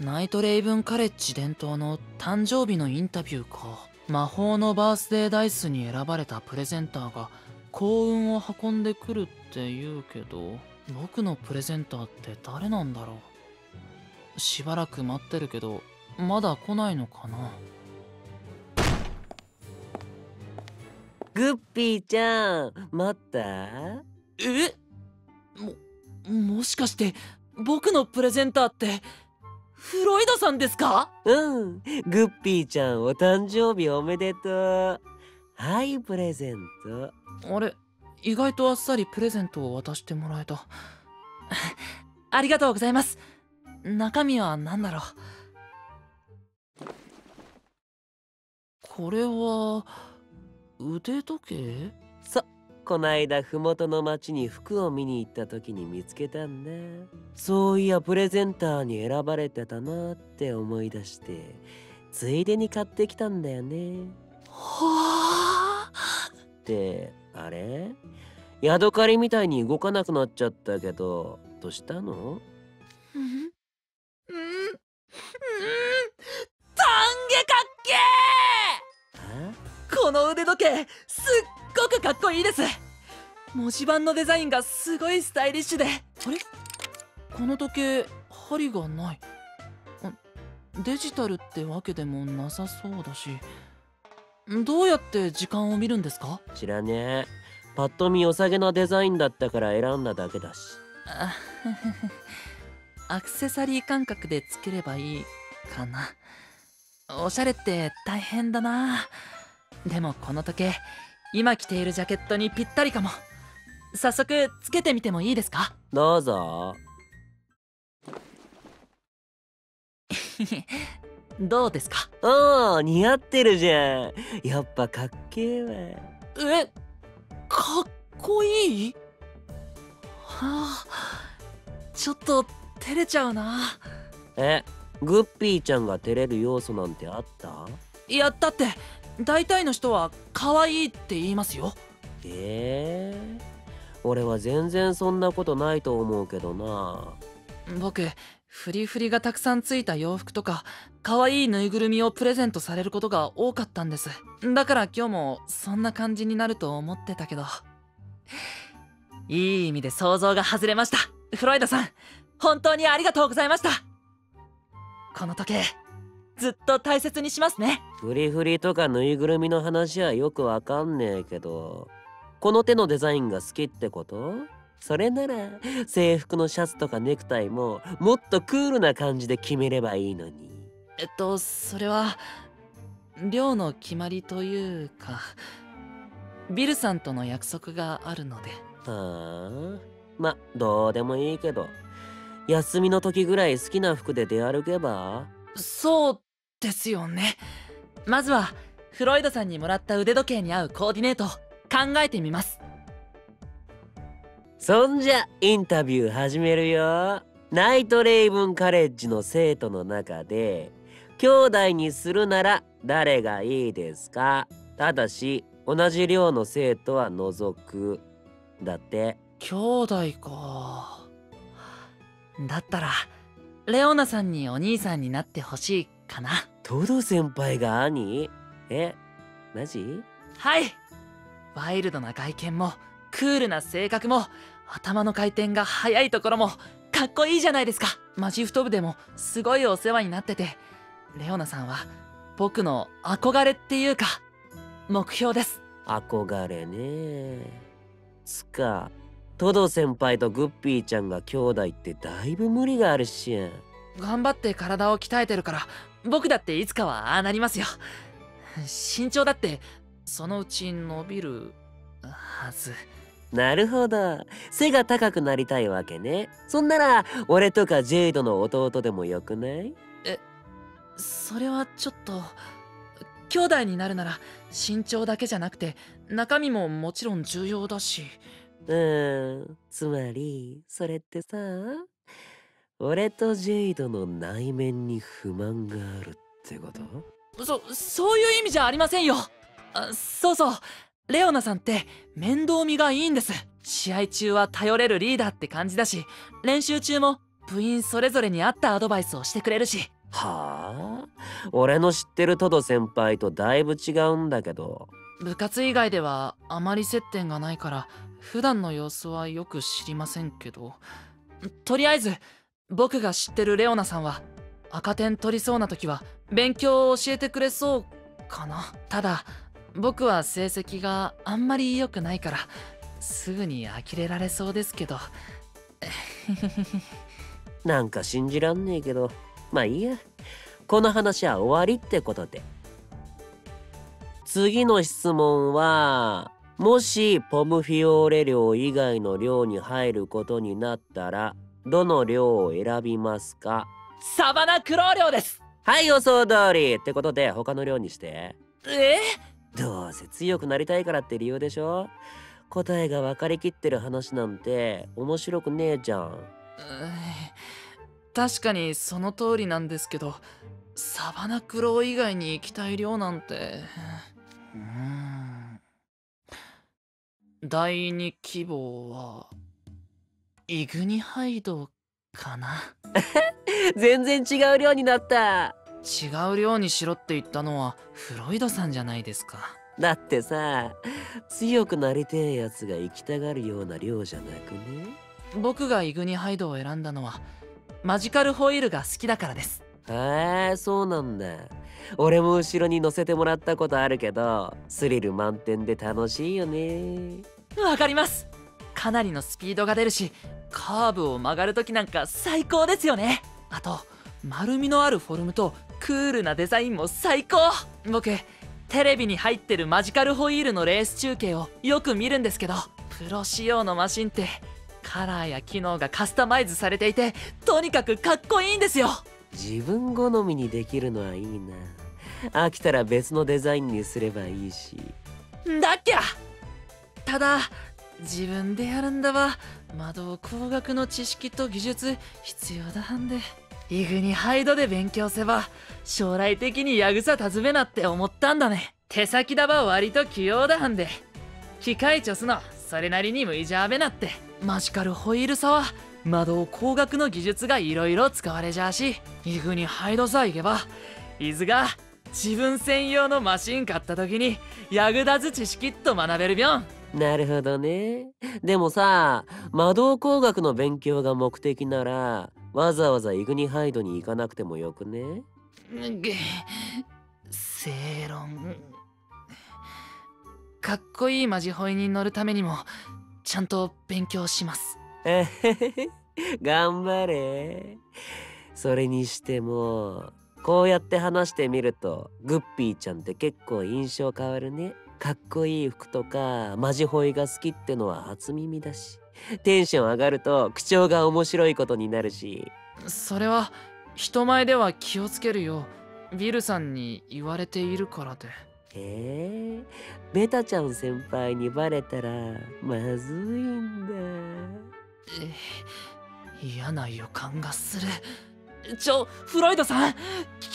ナイトレイブンカレッジ伝統の誕生日のインタビューか。魔法のバースデーダイスに選ばれたプレゼンターが幸運を運んでくるって言うけど、僕のプレゼンターって誰なんだろう。しばらく待ってるけどまだ来ないのかな。グッピーちゃん、待った？もしかして僕のプレゼンターってフロイドさんですか？うん、グッピーちゃんお誕生日おめでとう。はい、プレゼント。あれ、意外とあっさりプレゼントを渡してもらえた。ありがとうございます。中身は何だろう。これは腕時計？こないだ麓の町に服を見に行った時に見つけたんだ。そういやプレゼンターに選ばれてたなって思い出して、ついでに買ってきたんだよね。はあ。ってあれ、ヤドカリみたいに動かなくなっちゃったけど、どうしたの？タンゲかっけー！この腕時計すっごくかっこいいです。文字盤のデザインがすごいスタイリッシュで。あれ、この時計針がない。デジタルってわけでもなさそうだし、どうやって時間を見るんですか？知らねえ。パッと見良さげなデザインだったから選んだだけだし。アクセサリー感覚でつければいいかな。おしゃれって大変だな。でもこの時計、今着ているジャケットにぴったりかも。早速つけてみてもいいですか？どうぞ。どうですか？ああ、似合ってるじゃん。やっぱかっけえわ。かっこいい？はあ、ちょっと照れちゃうな。グッピーちゃんが照れる要素なんてあった？いや、だって大体の人は可愛いって言いますよ。俺は全然そんなことないと思うけどな。僕、フリフリがたくさんついた洋服とか可愛いぬいぐるみをプレゼントされることが多かったんです。だから今日もそんな感じになると思ってたけど、いい意味で想像が外れました。フロイドさん、本当にありがとうございました。この時計ずっと大切にしますね。フリフリとかぬいぐるみの話はよくわかんねえけど、この手のデザインが好きってこと？それなら制服のシャツとかネクタイももっとクールな感じで決めればいいのに。それは寮の決まりというか、ビルさんとの約束があるので。はあ、ま、どうでもいいけど、休みの時ぐらい好きな服で出歩けば？そうですよね。まずはフロイドさんにもらった腕時計に合うコーディネート考えてみます。そんじゃインタビュー始めるよ。ナイトレイブンカレッジの生徒の中で兄弟にするなら誰がいいですか？ただし同じ寮の生徒は除く。だって。兄弟か。だったらレオナさんにお兄さんになってほしいかな。トド先輩が兄？マジ？はい。ワイルドな外見もクールな性格も頭の回転が速いところもかっこいいじゃないですか。マジフト部でもすごいお世話になってて、レオナさんは僕の憧れっていうか目標です。憧れね。トド先輩とグッピーちゃんが兄弟ってだいぶ無理があるし。頑張って体を鍛えてるから僕だっていつかはああなりますよ。身長だってそのうち伸びるはず。なるほど、背が高くなりたいわけね。そんなら俺とかジェイドの弟でもよくない？それはちょっと。兄弟になるなら身長だけじゃなくて中身ももちろん重要だし。つまりそれってさ、俺とジェイドの内面に不満があるってこと？そういう意味じゃありませんよ。そうそう、レオナさんって面倒見がいいんです。試合中は頼れるリーダーって感じだし、練習中も部員それぞれに合ったアドバイスをしてくれるし。はあ、俺の知ってるトド先輩とだいぶ違うんだけど。部活以外ではあまり接点がないから普段の様子はよく知りませんけど、とりあえず僕が知ってるレオナさんは赤点取りそうな時は勉強を教えてくれそうかな。ただ僕は成績があんまり良くないからすぐに呆れられそうですけど。なんか信じらんねえけど、まあいいや。この話は終わりってことで。次の質問は、もしポムフィオーレ寮以外の寮に入ることになったらどの寮を選びますか？サバナクロウ寮です。はい、予想通りってことで他の寮にして。え？どうせ強くなりたいからって理由でしょ。答えが分かりきってる話なんて面白くねえじゃん。確かにその通りなんですけど、サバナクロウ以外に行きたい寮なんて。第二希望はイグニハイドかな。全然違う寮になった。違う寮にしろって言ったのはフロイドさんじゃないですか。だってさ、強くなりてえやつが行きたがるような寮じゃなくね？僕がイグニハイドを選んだのはマジカルホイールが好きだからです。へえ、そうなんだ。俺も後ろに乗せてもらったことあるけど、スリル満点で楽しいよね。わかります。かなりのスピードが出るし、カーブを曲がるときなんか最高ですよね。あと丸みのあるフォルムとクールなデザインも最高。僕テレビに入ってるマジカルホイールのレース中継をよく見るんですけど、プロ仕様のマシンってカラーや機能がカスタマイズされていてとにかくかっこいいんですよ。自分好みにできるのはいいな。飽きたら別のデザインにすればいいし。だっきゃ。ただ自分でやるんだわ。魔導工学の知識と技術必要だんで、イグニハイドで勉強せば将来的にヤグサ尋めなって思ったんだね。手先だば割と器用だんで、機械チョスのそれなりに向いじゃあべなって。マジカルホイールさは魔導工学の技術がいろいろ使われじゃあし、イグニハイドさ行けばイズが自分専用のマシン買った時に役立つ知識っと学べるびょん。なるほどね。でもさ、魔導工学の勉強が目的ならわざわざイグニハイドに行かなくてもよくね？正論。かっこいいマジホイに乗るためにもちゃんと勉強します。頑張れ。それにしてもこうやって話してみるとグッピーちゃんって結構印象変わるね。かっこいい服とかマジホイが好きってのは初耳だし、テンション上がると口調が面白いことになるし。それは人前では気をつけるようビルさんに言われているからで。ベタちゃん先輩にバレたらまずいんだ。嫌な予感がする。フロイドさん、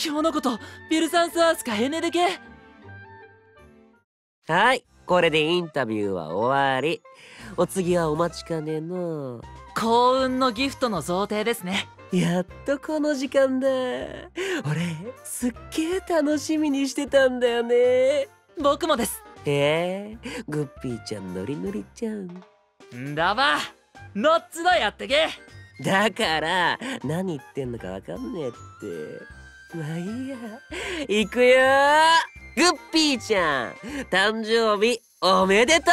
今日のことビルサンスアースかヘネでけ。はい、これでインタビューは終わり。お次はお待ちかねの幸運のギフトの贈呈ですね。やっとこの時間だ。俺すっげえ楽しみにしてたんだよね。僕もです。グッピーちゃんノリノリちゃんんだばノッツのやってけ。だから何言ってんのかわかんねえって。まあいいや、行くよー。グッピーちゃん誕生日おめでとう。